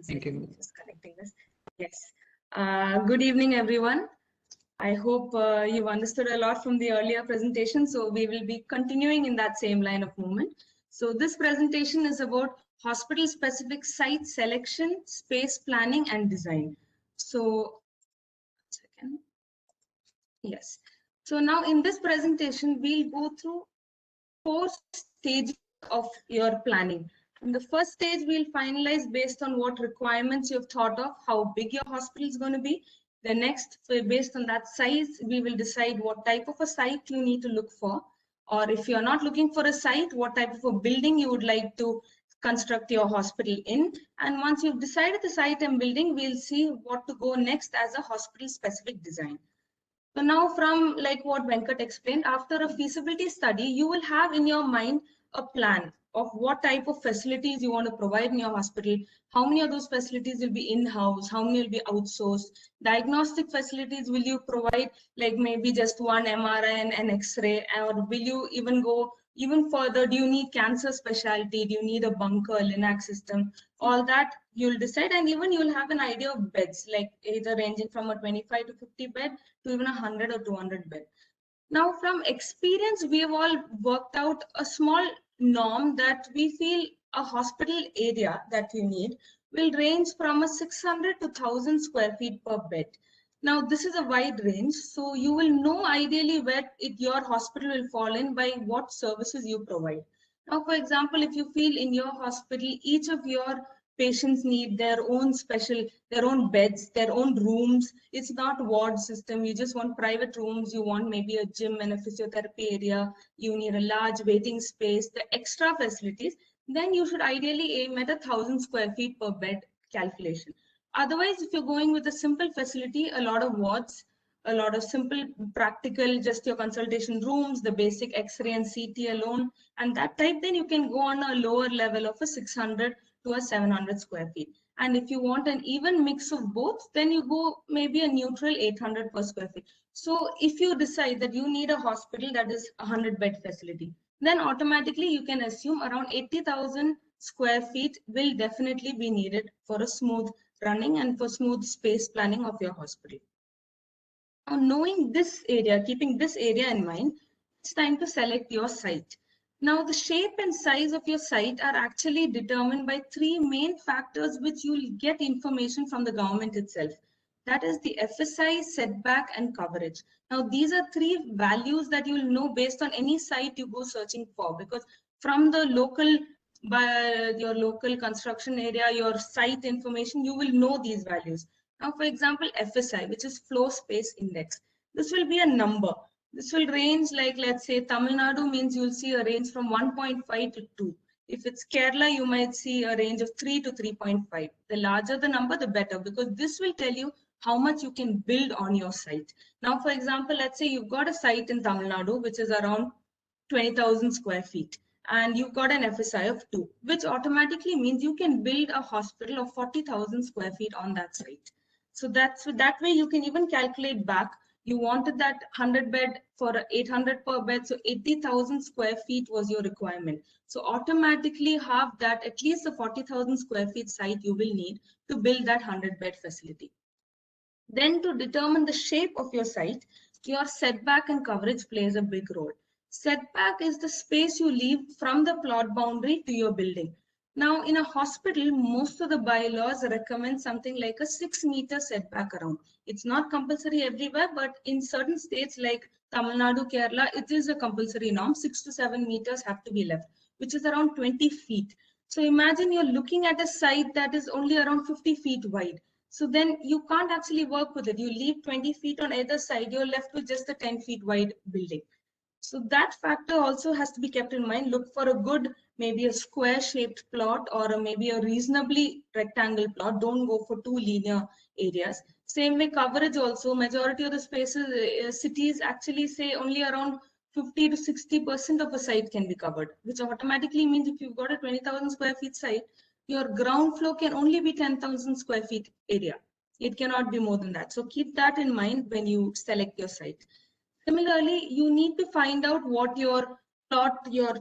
Thank you. Just connecting this. Yes. Good evening, everyone. I hope you've understood a lot from the earlier presentation. So we will be continuing in that same line of movement. So this presentation is about hospital-specific site selection, space planning, and design. So, second. Yes. So now in this presentation, we'll go through 4 stages of your planning. In the first stage, we'll finalize based on what requirements you've thought of, how big your hospital is going to be. The next, so based on that size, we will decide what type of a site you need to look for. Or if you're not looking for a site, what type of a building you would like to construct your hospital in. And once you've decided the site and building, we'll see what to go next as a hospital specific design. So now from like what Venkat explained, after a feasibility study, you will have in your mind a plan of what type of facilities you want to provide in your hospital, how many of those facilities will be in-house, how many will be outsourced, diagnostic facilities will you provide, like maybe just one MRI and an X-ray, or will you even go even further, do you need cancer specialty, do you need a bunker, LINAC system, all that you'll decide, and even you'll have an idea of beds, like either ranging from a 25 to 50 bed to even 100 or 200 bed. Now from experience, we have all worked out a small norm that we feel a hospital area that you need will range from a 600 to 1000 square feet per bed. Now this is a wide range, so you will know ideally where your hospital will fall in by what services you provide. Now for example, if you feel in your hospital each of your patients need their own beds, their own rooms. It's not ward system. You just want private rooms. You want maybe a gym and a physiotherapy area. You need a large waiting space, the extra facilities. Then you should ideally aim at 1000 square feet per bed calculation. Otherwise, if you're going with a simple facility, a lot of wards, a lot of simple practical, just your consultation rooms, the basic X-ray and CT alone, and that type, then you can go on a lower level of a 600 to a 700 square feet. And if you want an even mix of both, then you go maybe a neutral 800 per square feet. So if you decide that you need a hospital that is a 100 bed facility, then automatically you can assume around 80,000 square feet will definitely be needed for a smooth running and for smooth space planning of your hospital. Now, knowing this area, keeping this area in mind, it's time to select your site. Now, the shape and size of your site are actually determined by 3 main factors which you'll get information from the government itself. That is the FSI, setback, and coverage. Now, these are 3 values that you'll know based on any site you go searching for, because from the local, by your local construction area, your site information, you will know these values. Now, for example, FSI, which is floor space index. This will be a number. This will range like, let's say, Tamil Nadu means you'll see a range from 1.5 to 2. If it's Kerala, you might see a range of 3 to 3.5. The larger the number, the better, because this will tell you how much you can build on your site. Now, for example, let's say you've got a site in Tamil Nadu, which is around 20,000 square feet, and you've got an FSI of 2, which automatically means you can build a hospital of 40,000 square feet on that site. So that way you can even calculate back. You wanted that 100 bed for 800 per bed, so 80,000 square feet was your requirement. So automatically have that, at least the 40,000 square feet site you will need to build that 100 bed facility. Then to determine the shape of your site, your setback and coverage plays a big role. Setback is the space you leave from the plot boundary to your building. Now, in a hospital, most of the bylaws recommend something like a 6-meter setback around. It's not compulsory everywhere, but in certain states like Tamil Nadu, Kerala, it is a compulsory norm. 6 to 7 meters have to be left, which is around 20 feet. So imagine you're looking at a site that is only around 50 feet wide. So then you can't actually work with it. You leave 20 feet on either side, you're left with just a 10 feet wide building. So that factor also has to be kept in mind. Look for a good, maybe a square shaped plot or maybe a reasonably rectangle plot. Don't go for too linear areas. Same way coverage also, majority of the spaces, cities actually say only around 50 to 60% of a site can be covered, which automatically means if you've got a 20,000 square feet site, your ground floor can only be 10,000 square feet area. It cannot be more than that. So keep that in mind when you select your site. Similarly, you need to find out what your plot, your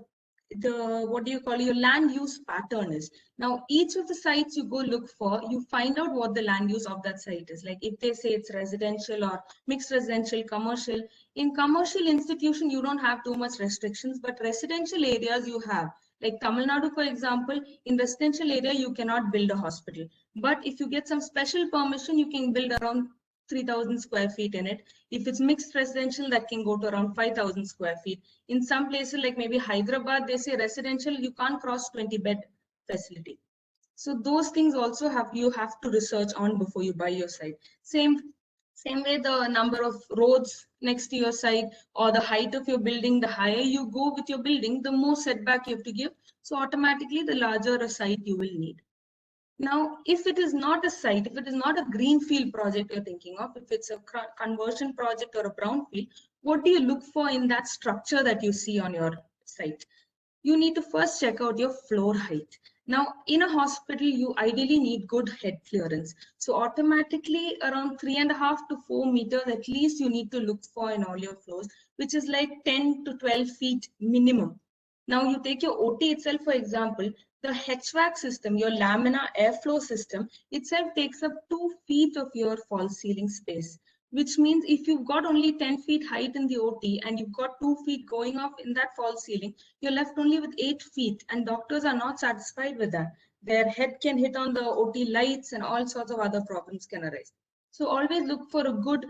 what do you call your land use pattern is. Now, each of the sites you go look for, you find out what the land use of that site is. Like if they say it's residential or mixed residential, commercial. In commercial institution, you don't have too much restrictions, but residential areas you have. Like Tamil Nadu, for example, in residential area, you cannot build a hospital. But if you get some special permission, you can build around 3,000 square feet in it. If it's mixed residential, that can go to around 5,000 square feet. In some places like maybe Hyderabad, they say residential, you can't cross 20 bed facility. So those things also you have to research on before you buy your site. Same way, the number of roads next to your site or the height of your building, the higher you go with your building, the more setback you have to give. So automatically, the larger a site you will need. Now, if it is not a site, if it is not a greenfield project you're thinking of, if it's a conversion project or a brownfield, what do you look for in that structure that you see on your site? You need to first check out your floor height. Now, in a hospital, you ideally need good head clearance. So automatically around 3.5 to 4 meters, at least you need to look for in all your floors, which is like 10 to 12 feet minimum. Now you take your OT itself, for example, the HVAC system, your laminar airflow system itself takes up 2 feet of your false ceiling space, which means if you've got only 10 feet height in the OT and you've got 2 feet going off in that false ceiling, you're left only with 8 feet, and doctors are not satisfied with that. Their head can hit on the OT lights and all sorts of other problems can arise. So always look for a good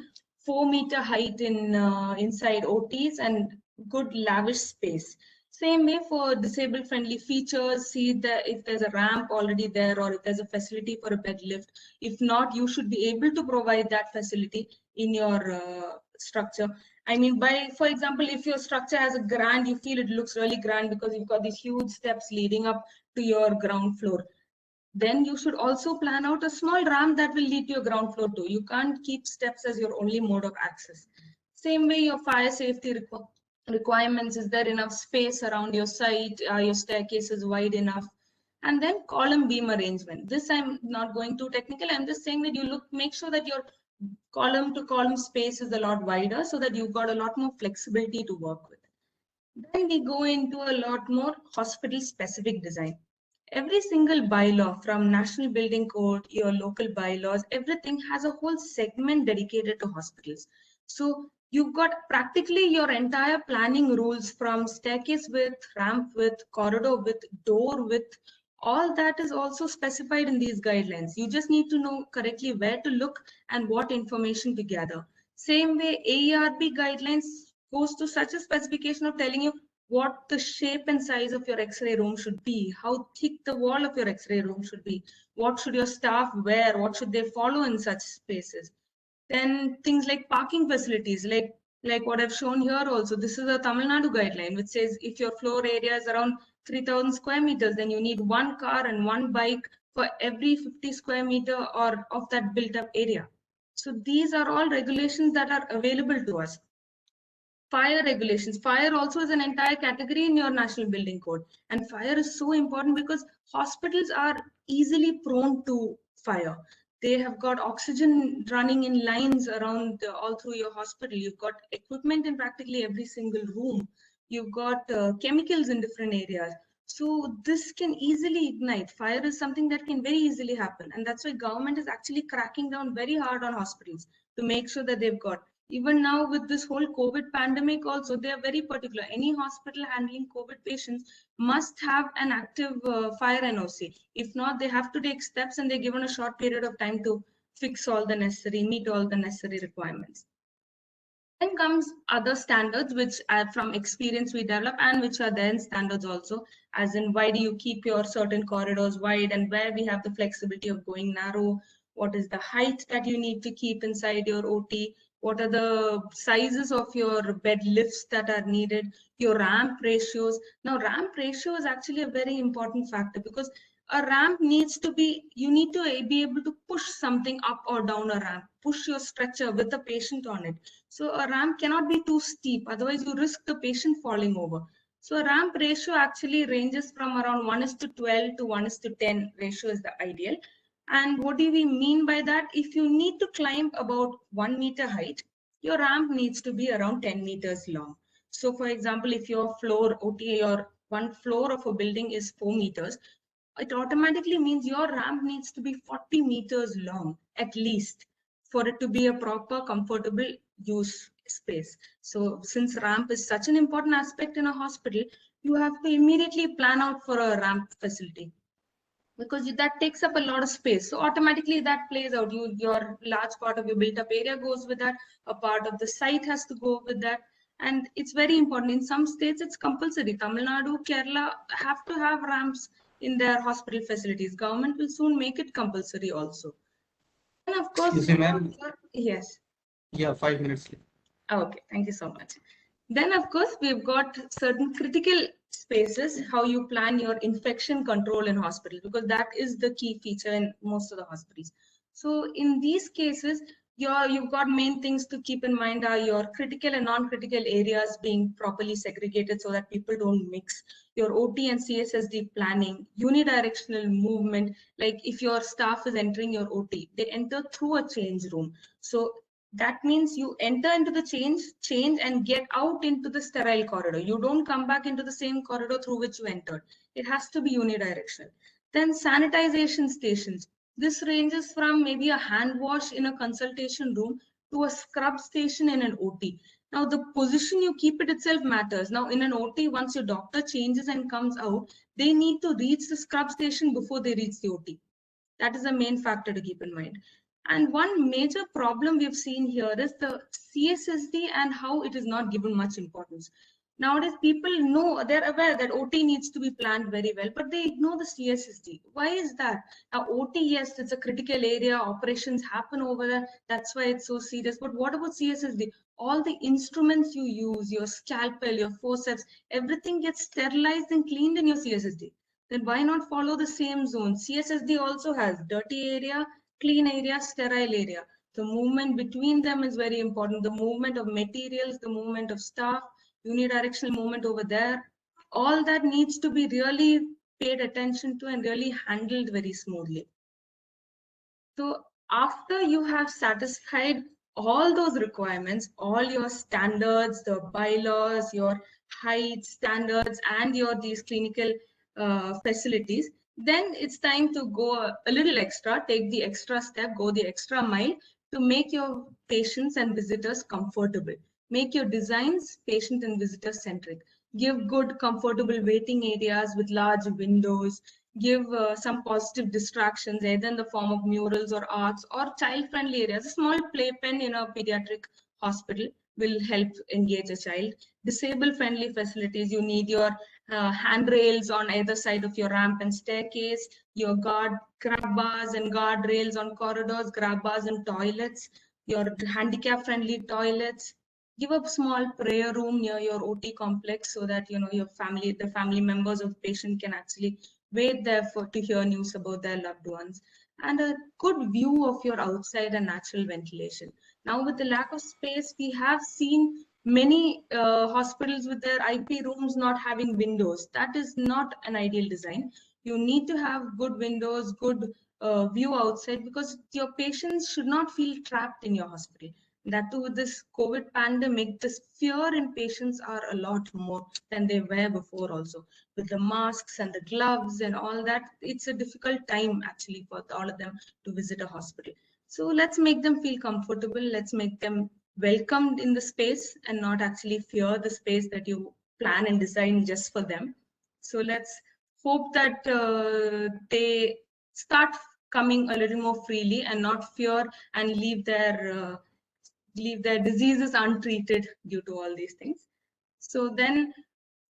4-meter height in inside OTs and good lavish space. Same way for disabled friendly features, see that if there's a ramp already there or if there's a facility for a bed lift. If not, you should be able to provide that facility in your structure. I mean, for example, if your structure has a grand, you feel it looks really grand because you've got these huge steps leading up to your ground floor. Then you should also plan out a small ramp that will lead to your ground floor too. You can't keep steps as your only mode of access. Same way, your fire safety requirements, is there enough space around your site, are your staircases wide enough, and then column beam arrangement. This I'm not going too technical, I'm just saying that you make sure that your column to column space is a lot wider so that you've got a lot more flexibility to work with. Then we go into a lot more hospital specific design. Every single bylaw, from National Building Code, your local bylaws, everything has a whole segment dedicated to hospitals. So you've got practically your entire planning rules, from staircase width, ramp width, corridor width, door width, all that is also specified in these guidelines. You just need to know correctly where to look and what information to gather. Same way, AERB guidelines goes to such a specification of telling you what the shape and size of your X-ray room should be, how thick the wall of your X-ray room should be, what should your staff wear, what should they follow in such spaces. Then things like parking facilities, like what I've shown here also. This is a Tamil Nadu guideline, which says if your floor area is around 3,000 square meters, then you need 1 car and 1 bike for every 50 square meter or of that built up area. So these are all regulations that are available to us. Fire regulations. Fire also is an entire category in your National Building Code. And fire is so important because hospitals are easily prone to fire. They have got oxygen running in lines around all through your hospital. You've got equipment in practically every single room. You've got chemicals in different areas. So this can easily ignite. Fire is something that can very easily happen. And that's why government is actually cracking down very hard on hospitals to make sure that they've got. Even now with this whole COVID pandemic also, they are very particular. Any hospital handling COVID patients must have an active fire NOC. If not, they have to take steps and they're given a short period of time to fix all the necessary, meet all the necessary requirements. Then comes other standards, which from experience we develop and which are then standards also, as in why do you keep your certain corridors wide and where we have the flexibility of going narrow, what is the height that you need to keep inside your OT, what are the sizes of your bed lifts that are needed, your ramp ratios. Now, ramp ratio is actually a very important factor because a ramp needs to be, you need to be able to push something up or down a ramp, push your stretcher with the patient on it. So a ramp cannot be too steep, otherwise you risk the patient falling over. So a ramp ratio actually ranges from around 1:12 to 1:10 ratio is the ideal. And what do we mean by that? If you need to climb about 1 meter height, your ramp needs to be around 10 meters long. So for example, if your floor OT, your one floor of a building is 4 meters, it automatically means your ramp needs to be 40 meters long at least for it to be a proper comfortable use space. So since ramp is such an important aspect in a hospital, you have to immediately plan out for a ramp facility, because that takes up a lot of space. So automatically that plays out. Your large part of your built up area goes with that. A part of the site has to go with that. And it's very important. In some states, it's compulsory. Tamil Nadu, Kerala have to have ramps in their hospital facilities. Government will soon make it compulsory also. And of course, yes. Yeah, 5 minutes. Okay, thank you so much. Then, of course, we've got certain critical spaces, how you plan your infection control in hospital, because that is the key feature in most of the hospitals. So in these cases, you've got main things to keep in mind are your critical and non-critical areas being properly segregated so that people don't mix, your OT and CSSD planning, unidirectional movement, like if your staff is entering your OT, they enter through a change room. So that means you enter into the change and get out into the sterile corridor. You don't come back into the same corridor through which you entered. It has to be unidirectional. Then sanitization stations. This ranges from maybe a hand wash in a consultation room to a scrub station in an OT. Now, the position you keep it itself matters. Now, in an OT, once your doctor changes and comes out, they need to reach the scrub station before they reach the OT. That is the main factor to keep in mind. And one major problem we've seen here is the CSSD and how it is not given much importance. Nowadays, people know, they're aware that OT needs to be planned very well, but they ignore the CSSD. Why is that? Now, OT, yes, it's a critical area, operations happen over there, that's why it's so serious. But what about CSSD? All the instruments you use, your scalpel, your forceps, everything gets sterilized and cleaned in your CSSD. Then why not follow the same zone? CSSD also has dirty area, clean area, sterile area. The movement between them is very important. The movement of materials, the movement of staff, unidirectional movement over there, all that needs to be really paid attention to and really handled very smoothly. So after you have satisfied all those requirements, all your standards, the bylaws, your height standards, and these clinical facilities, then it's time to go a little extra, take the extra step, go the extra mile to make your patients and visitors comfortable. Make your designs patient and visitor centric. Give good, comfortable waiting areas with large windows. Give some positive distractions, either in the form of murals or arts or child-friendly areas. A small playpen in a pediatric hospital will help engage a child. Disable-friendly facilities. You need your handrails on either side of your ramp and staircase, your grab bars and guardrails on corridors, grab bars and toilets, your handicap-friendly toilets. Give a small prayer room near your OT complex so that your family, the family members of the patient can actually wait there to hear news about their loved ones, and a good view of your outside and natural ventilation. Now, with the lack of space, we have seen many hospitals with their IP rooms not having windows. That is not an ideal design. You need to have good windows, good view outside, because your patients should not feel trapped in your hospital. That too, with this COVID pandemic, this fear in patients are a lot more than they were before also. With the masks and the gloves and all that, it's a difficult time actually for all of them to visit a hospital. So let's make them feel comfortable. Let's make them welcomed in the space and not actually fear the space that you plan and design just for them. So let's hope that they start coming a little more freely and not fear and leave their diseases untreated due to all these things. So then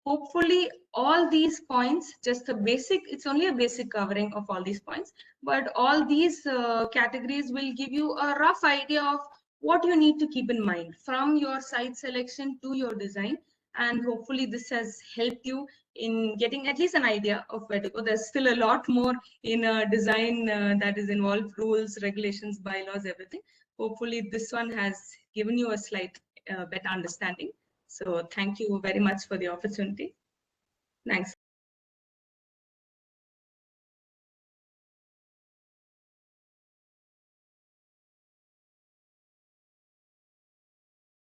hopefully all these points, just a basic, it's only a basic covering of all these points, but all these categories will give you a rough idea of what you need to keep in mind from your site selection to your design. And hopefully this has helped you in getting at least an idea of where to go. There's still a lot more in a design that is involved, rules, regulations, bylaws, everything. Hopefully this one has given you a slight better understanding. So thank you very much for the opportunity. Thanks.